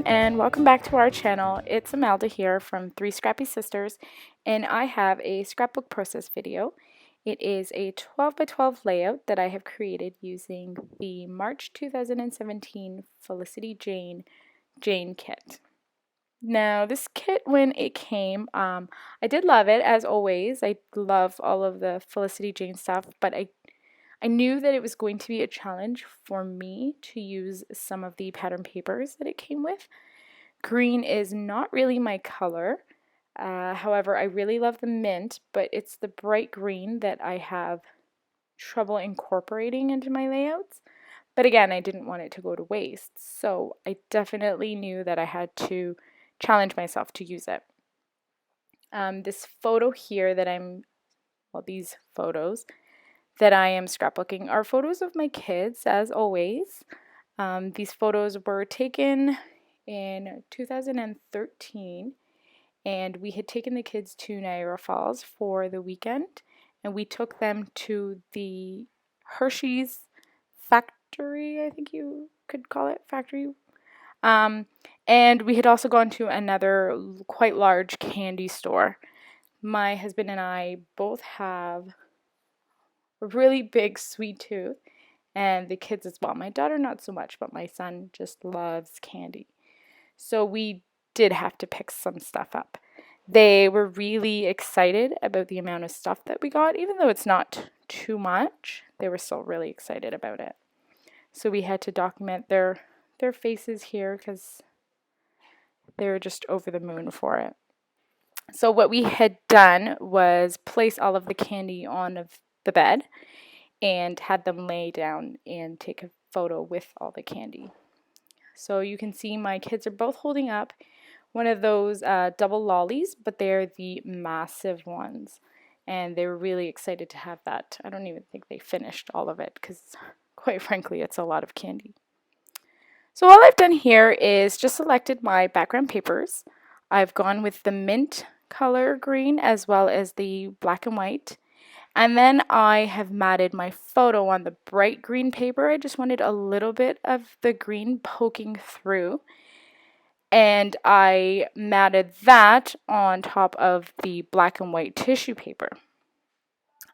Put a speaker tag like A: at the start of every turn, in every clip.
A: and welcome back to our channel. It's Imelda here from Three Scrappy Sisters, and I have a scrapbook process video. It is a 12 by 12 layout that I have created using the March 2017 Felicity Jane kit. Now, this kit, when it came, I did love it, as always. I love all of the Felicity Jane stuff, but I knew that it was going to be a challenge for me to use some of the pattern papers that it came with. Green is not really my color. However, I really love the mint, but it's the bright green that I have trouble incorporating into my layouts. But again, I didn't want it to go to waste, so I definitely knew that I had to challenge myself to use it. This photo here that these photos that I am scrapbooking are photos of my kids, as always. These photos were taken in 2013, and we had taken the kids to Niagara Falls for the weekend, and we took them to the Hershey's factory, I think you could call it, factory. And we had also gone to another quite large candy store. My husband and I both have a really big sweet tooth, and the kids as well. My daughter not so much, but my son just loves candy. So we did have to pick some stuff up. They were really excited about the amount of stuff that we got, even though it's not too much. They were still really excited about it. So we had to document their faces here because they were just over the moon for it. So what we had done was place all of the candy on the bed and had them lay down and take a photo with all the candy. So you can see my kids are both holding up one of those double lollies, but they're the massive ones. And they were really excited to have that. I don't even think they finished all of it because, quite frankly, it's a lot of candy. So all I've done here is just selected my background papers. I've gone with the mint color green as well as the black and white. And then I have matted my photo on the bright green paper. I just wanted a little bit of the green poking through. And I matted that on top of the black and white tissue paper.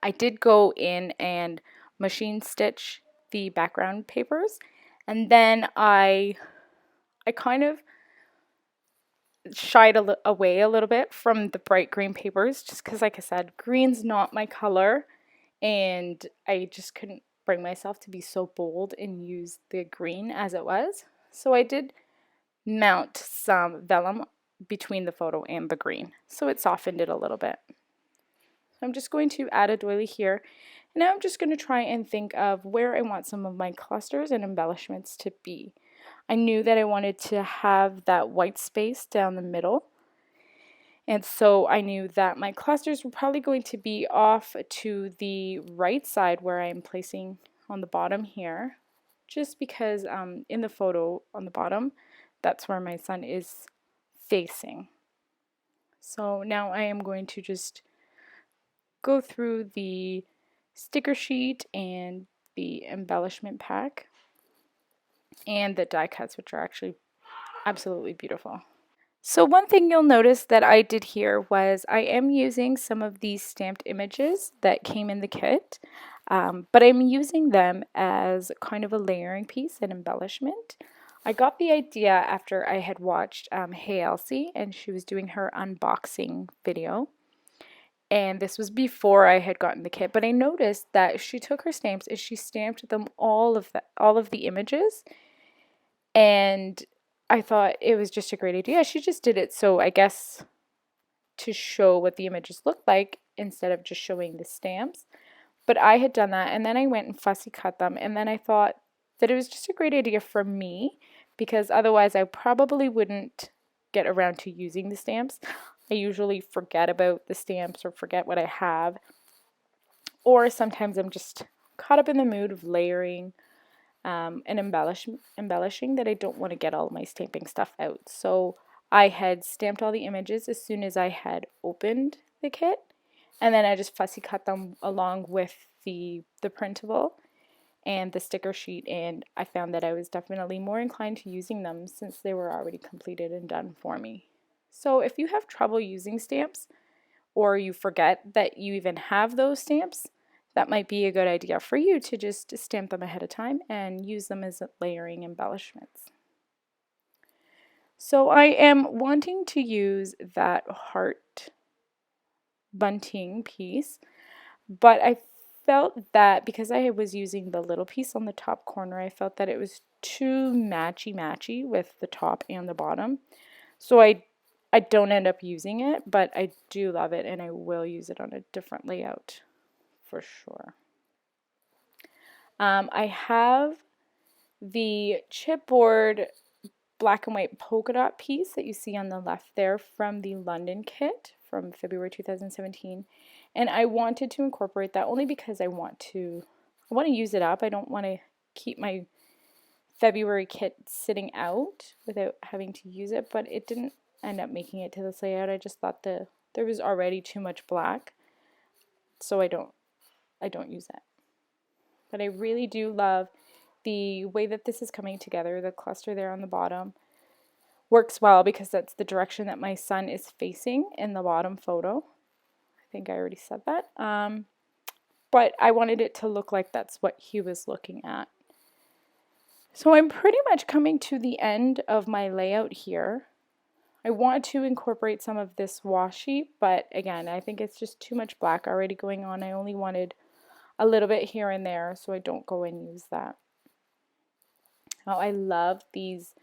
A: I did go in and machine stitch the background papers. And then I kind of shied away a little bit from the bright green papers just because, like I said, green's not my color. And I just couldn't bring myself to be so bold and use the green as it was. So I did mount some vellum between the photo and the green, so it softened it a little bit. So I'm just going to add a doily here, and now I'm just going to try and think of where I want some of my clusters and embellishments to be. I knew that I wanted to have that white space down the middle. And so I knew that my clusters were probably going to be off to the right side where I'm placing on the bottom here, just because in the photo on the bottom, that's where my son is facing. So now I am going to just go through the sticker sheet and the embellishment pack and the die cuts, which are actually absolutely beautiful. So one thing you'll notice that I did here was I am using some of these stamped images that came in the kit, but I'm using them as kind of a layering piece and embellishment. I got the idea after I had watched Hey Elsie, and she was doing her unboxing video. And this was before I had gotten the kit, but I noticed that she took her stamps and she stamped them all of the images, and I thought it was just a great idea. She just did it so I guess to show what the images looked like instead of just showing the stamps. But I had done that, and then I went and fussy cut them, and then I thought that it was just a great idea for me because otherwise I probably wouldn't get around to using the stamps. I usually forget about the stamps or forget what I have, or sometimes I'm just caught up in the mood of layering and embellishing that I don't want to get all my stamping stuff out. So I had stamped all the images as soon as I had opened the kit, and then I just fussy cut them along with the printable, and the sticker sheet, and I found that I was definitely more inclined to using them since they were already completed and done for me. So if you have trouble using stamps, or you forget that you even have those stamps, that might be a good idea for you to just stamp them ahead of time and use them as layering embellishments. So I am wanting to use that heart bunting piece, but I felt that because I was using the little piece on the top corner, I felt that it was too matchy with the top and the bottom. So I don't end up using it, but I do love it and I will use it on a different layout for sure. I have the chipboard black and white polka dot piece that you see on the left there from the London kit from February 2017, and I wanted to incorporate that only because I want to use it up. I don't want to keep my February kit sitting out without having to use it, but it didn't end up making it to this layout. I just thought there was already too much black, so I don't use it. But I really do love the way that this is coming together. The cluster there on the bottom works well because that's the direction that my son is facing in the bottom photo. I think I already said that. But I wanted it to look like that's what he was looking at. So I'm pretty much coming to the end of my layout here. I want to incorporate some of this washi, but again, I think it's just too much black already going on. I only wanted a little bit here and there, so I don't go and use that. Now, I love these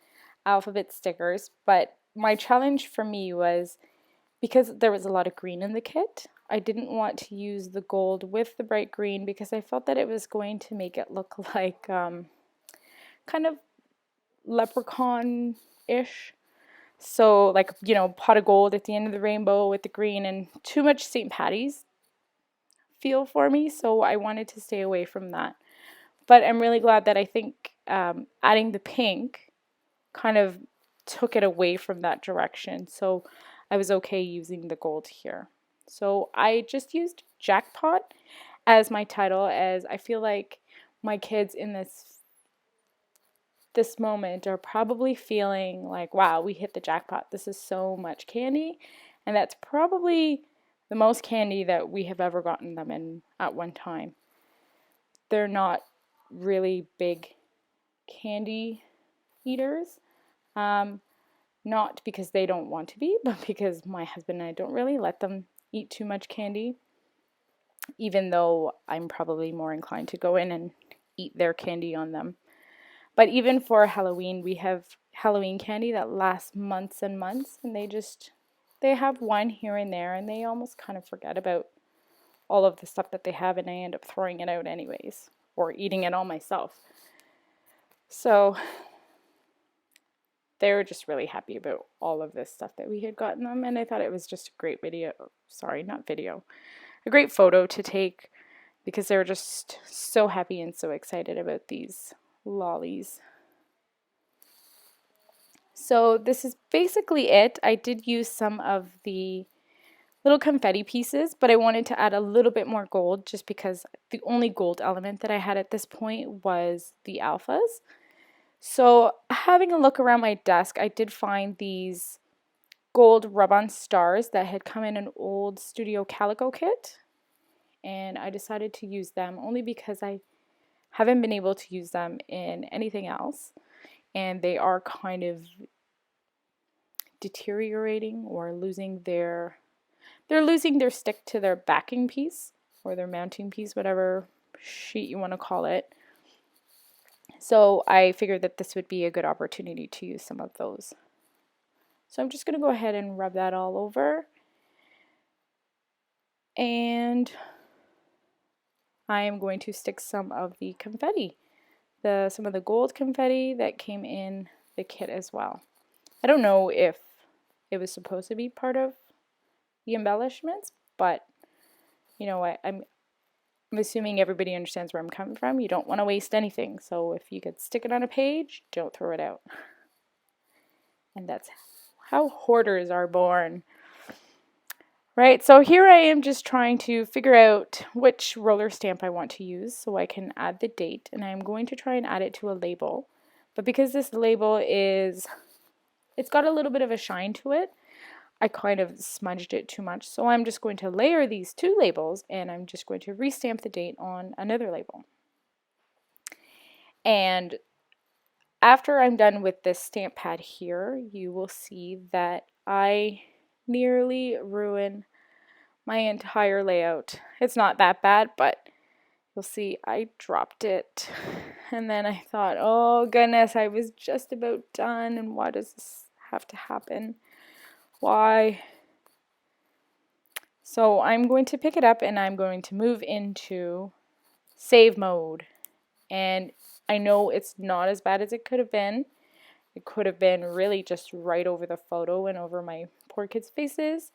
A: alphabet stickers, but my challenge for me was because there was a lot of green in the kit, I didn't want to use the gold with the bright green because I felt that it was going to make it look like kind of leprechaun-ish. So like, you know, pot of gold at the end of the rainbow with the green, and too much St. Patty's feel for me, so I wanted to stay away from that. But I'm really glad that I think adding the pink kind of took it away from that direction, so I was okay using the gold here. So I just used Jackpot as my title, as I feel like my kids in this moment are probably feeling like, wow, we hit the jackpot. This is so much candy, and that's probably the most candy that we have ever gotten them in at one time. They're not really big candy eaters, not because they don't want to be, but because my husband and I don't really let them eat too much candy, even though I'm probably more inclined to go in and eat their candy on them. But even for Halloween, we have Halloween candy that lasts months and months, and they have one here and there, and they almost kind of forget about all of the stuff that they have, and I end up throwing it out anyways, or eating it all myself. So they were just really happy about all of this stuff that we had gotten them, and I thought it was just a great a great photo to take, because they were just so happy and so excited about these lollies. So this is basically it. I did use some of the little confetti pieces, but I wanted to add a little bit more gold just because the only gold element that I had at this point was the alphas. So having a look around my desk, I did find these gold rub-on stars that had come in an old Studio Calico kit, and I decided to use them only because I haven't been able to use them in anything else, and they are kind of deteriorating or they're losing their stick to their backing piece or their mounting piece, whatever sheet you want to call it. So I figured that this would be a good opportunity to use some of those. So I'm just going to go ahead and rub that all over. And I am going to stick some of the confetti, some of the gold confetti that came in the kit as well. I don't know if it was supposed to be part of the embellishments, but you know what, I'm assuming everybody understands where I'm coming from. You don't want to waste anything, so if you could stick it on a page, don't throw it out. And that's how hoarders are born. Right, so here I am just trying to figure out which roller stamp I want to use so I can add the date, and I'm going to try and add it to a label. But because this label it's got a little bit of a shine to it, I kind of smudged it too much. So I'm just going to layer these two labels, and I'm just going to restamp the date on another label. And after I'm done with this stamp pad here, you will see that I nearly ruin my entire layout. It's not that bad, but you'll see I dropped it. And then I thought, oh goodness, I was just about done, and why does this have to happen? Why? So I'm going to pick it up and I'm going to move into save mode. And I know it's not as bad as it could have been. It could have been really just right over the photo and over my poor kids' faces.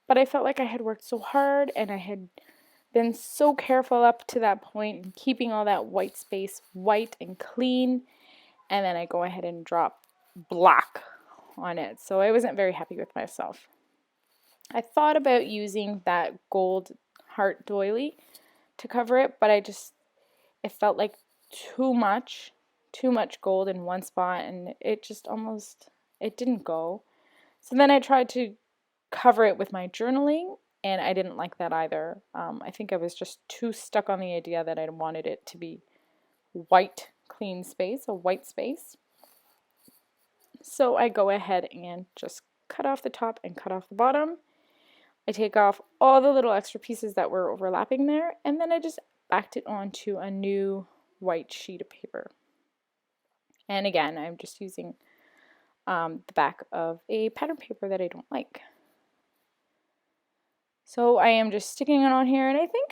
A: But I felt like I had worked so hard and I had been so careful up to that point and keeping all that white space white and clean. And then I go ahead and drop black on it. So I wasn't very happy with myself. I thought about using that gold heart doily to cover it, but it felt like too much gold in one spot, and it just almost, it didn't go. So then I tried to cover it with my journaling, and I didn't like that either. I think I was just too stuck on the idea that I wanted it to be white, clean space, a white space. So I go ahead and just cut off the top and cut off the bottom. I take off all the little extra pieces that were overlapping there, and then I just backed it onto a new white sheet of paper. And again, I'm just using the back of a pattern paper that I don't like. So I am just sticking it on here, and I think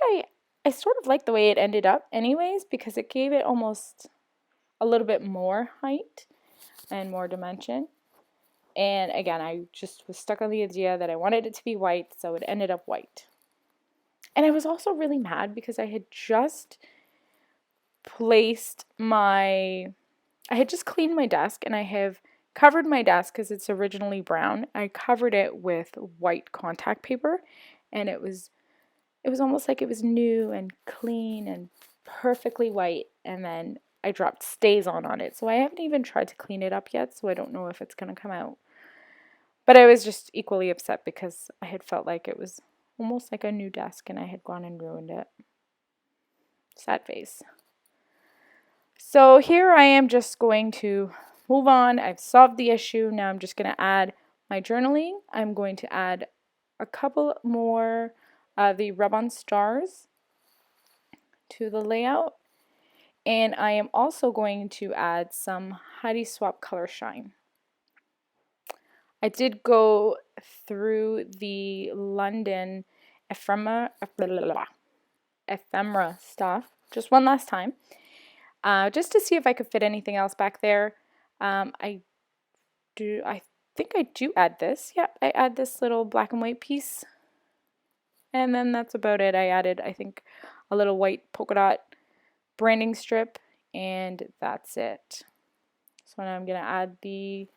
A: I sort of like the way it ended up anyways, because it gave it almost a little bit more height and more dimension. And again, I just was stuck on the idea that I wanted it to be white, so it ended up white. And I was also really mad because I had just cleaned my desk, and I have covered my desk because it's originally brown. I covered it with white contact paper, and it was almost like it was new and clean and perfectly white, and then I dropped stays on it. So I haven't even tried to clean it up yet, so I don't know if it's going to come out. But I was just equally upset because I had felt like it was almost like a new desk and I had gone and ruined it. Sad face. So here I am just going to move on. I've solved the issue. Now I'm just going to add my journaling. I'm going to add a couple more of the rub-on stars to the layout. And I am also going to add some Heidi Swap Color Shine. I did go through the London ephemera stuff just one last time, just to see if I could fit anything else back there. I think I do add this. Yep, I add this little black and white piece. And then that's about it. I added, I think, a little white polka dot branding strip, and that's it. So now I'm going to add the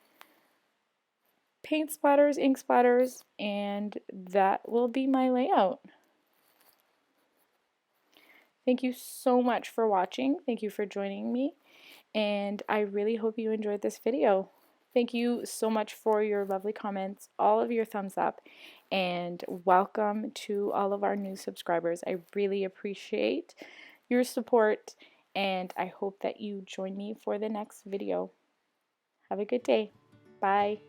A: paint splatters, ink splatters, and that will be my layout. Thank you so much for watching. Thank you for joining me, and I really hope you enjoyed this video. Thank you so much for your lovely comments, all of your thumbs up, and welcome to all of our new subscribers. I really appreciate your support, and I hope that you join me for the next video. Have a good day. Bye.